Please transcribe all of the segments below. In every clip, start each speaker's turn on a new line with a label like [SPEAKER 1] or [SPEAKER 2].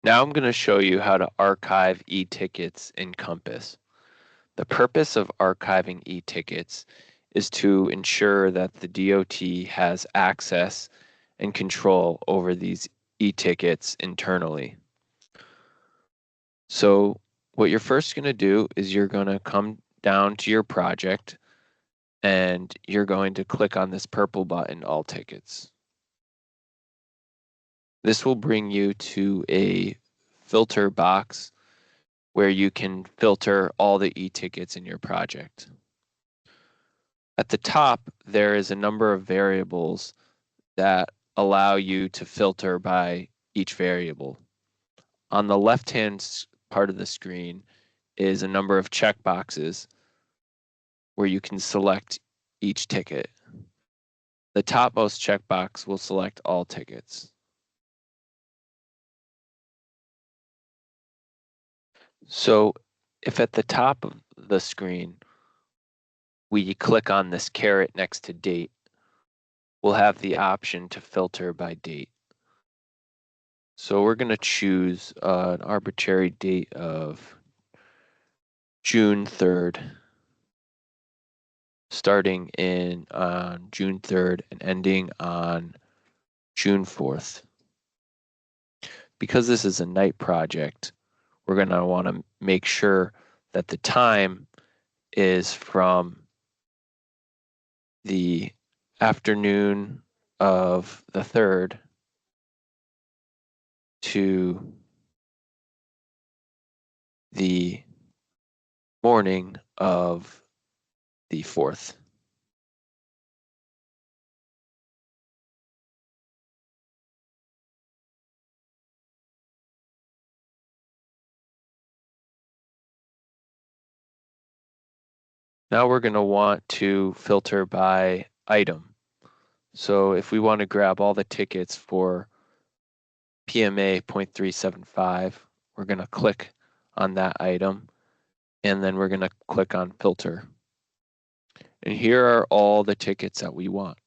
[SPEAKER 1] Now I'm going to show you how to archive e-tickets in Compass. The purpose of archiving e-tickets is to ensure that the DOT has access and control over these e-tickets internally. So what you're first going to do is you're going to come down to your project and you're going to click on this purple button, All Tickets. This will bring you to a filter box where you can filter all the e-tickets in your project. At the top, there is a number of variables that allow you to filter by each variable. On the left-hand part of the screen is a number of checkboxes where you can select each ticket. The topmost checkbox will select all tickets. So if at the top of the screen, we click on this caret next to date, we'll have the option to filter by date. So we're going to choose an arbitrary date of June 3rd, starting on June 3rd and ending on June 4th. Because this is a night project, we're going to want to make sure that the time is from the afternoon of the 3rd to the morning of the 4th. Now we're going to want to filter by item. So if we want to grab all the tickets for PMA 0.375, we're going to click on that item, and then we're going to click on filter. And here are all the tickets that we want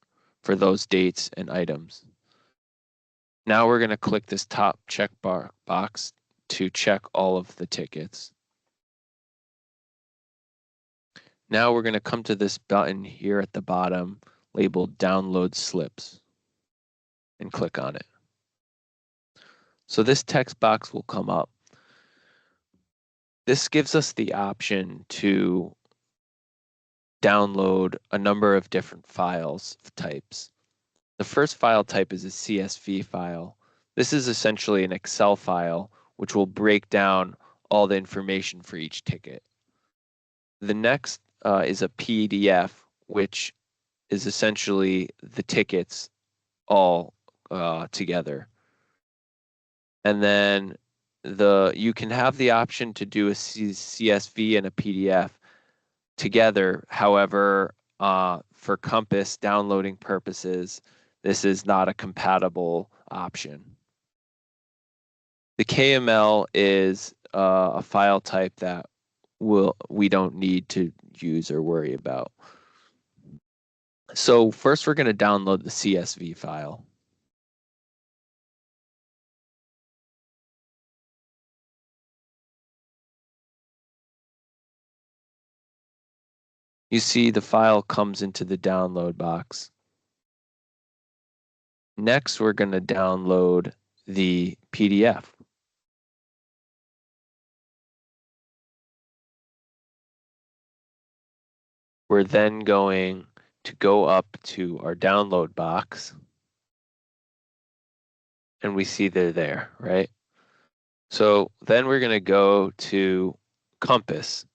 [SPEAKER 1] for those dates and items. Now we're going to click this top check box to check all of the tickets. Now we're going to come to this button here at the bottom labeled Download Slips and click on it. So this text box will come up. This gives us the option to download a number of different files types. The first file type is a CSV file. This is essentially an Excel file which will break down all the information for each ticket. The next is a PDF, which is essentially the tickets all together. And then you can have the option to do a CSV and a PDF together. However, for Compass downloading purposes, this is not a compatible option. The KML is a file type that we don't need to use or worry about. So first we're going to download the CSV file. You see the file comes into the download box. Next, we're going to download the PDF. We're then going to go up to our download box, and we see they're there, right? So then we're going to go to Compass,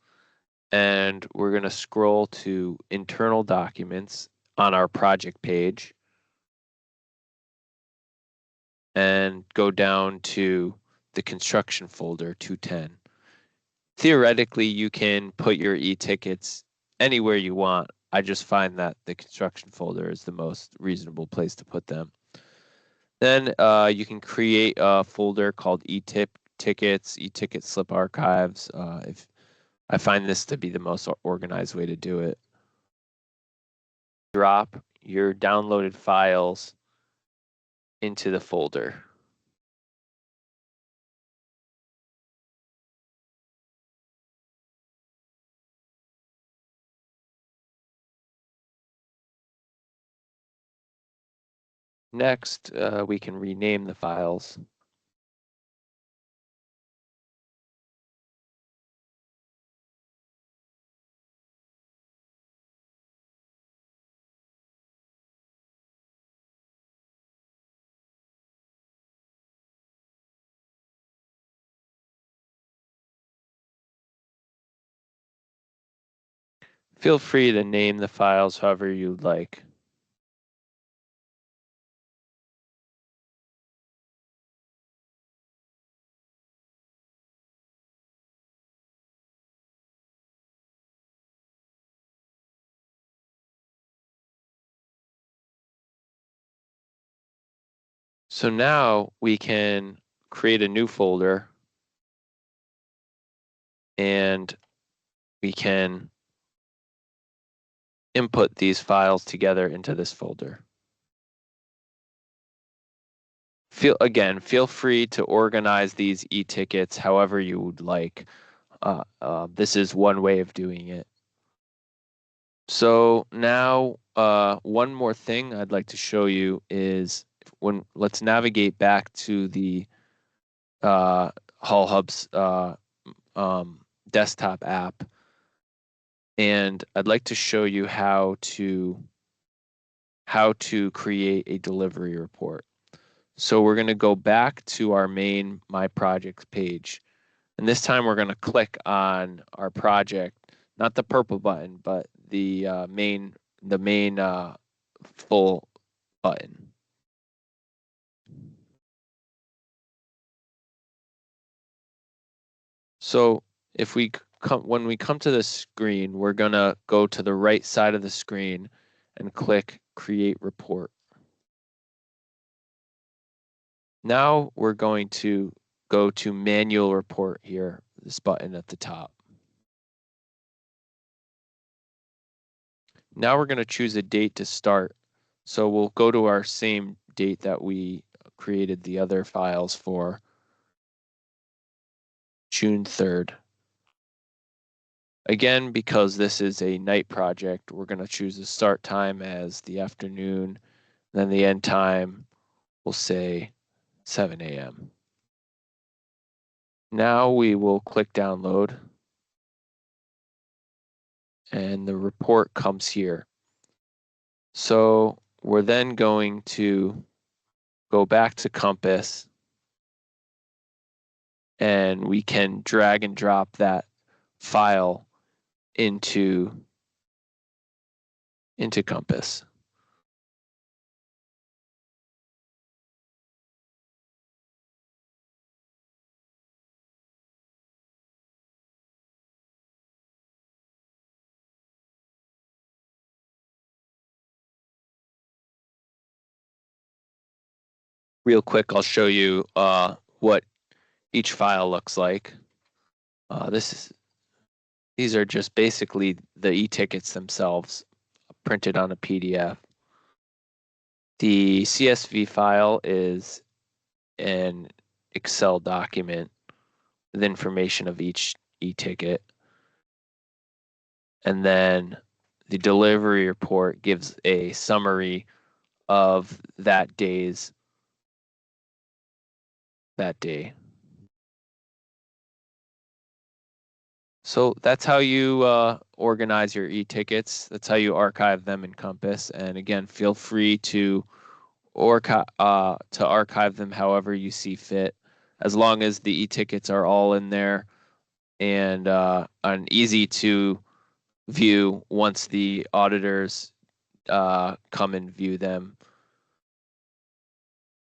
[SPEAKER 1] and we're going to scroll to internal documents on our project page and go down to the construction folder 210. Theoretically, you can put your e-tickets anywhere you want. I just find that the construction folder is the most reasonable place to put them. Then you can create a folder called e-tickets, e-ticket slip archives. If I find this to be the most organized way to do it. Drop your downloaded files into the folder. Next, we can rename the files. Feel free to name the files however you'd like. So now we can create a new folder and we can input these files together into this folder. Feel free to organize these e-tickets however you would like. This is one way of doing it. So now, one more thing I'd like to show you is let's navigate back to the Hull Hub's desktop app, and I'd like to show you how to create a delivery report. So we're going to go back to our main My Projects page. And this time we're going to click on our project, not the purple button, but the main full button. So if when we come to this screen, we're going to go to the right side of the screen and click Create Report. Now we're going to go to Manual Report here, this button at the top. Now we're going to choose a date to start. So we'll go to our same date that we created the other files for, June 3rd. Again, because this is a night project, we're going to choose the start time as the afternoon, then the end time, we'll say 7 a.m. Now we will click download, and the report comes here. So we're then going to go back to Compass, and we can drag and drop that file into Compass. Real quick, I'll show you what each file looks like. These are just basically the e-tickets themselves printed on a PDF. The CSV file is an Excel document with information of each e-ticket. And then the delivery report gives a summary of that day. So that's how you organize your e-tickets. That's how you archive them in Compass. And again, feel free to archive them however you see fit, as long as the e-tickets are all in there and easy to view once the auditors come and view them.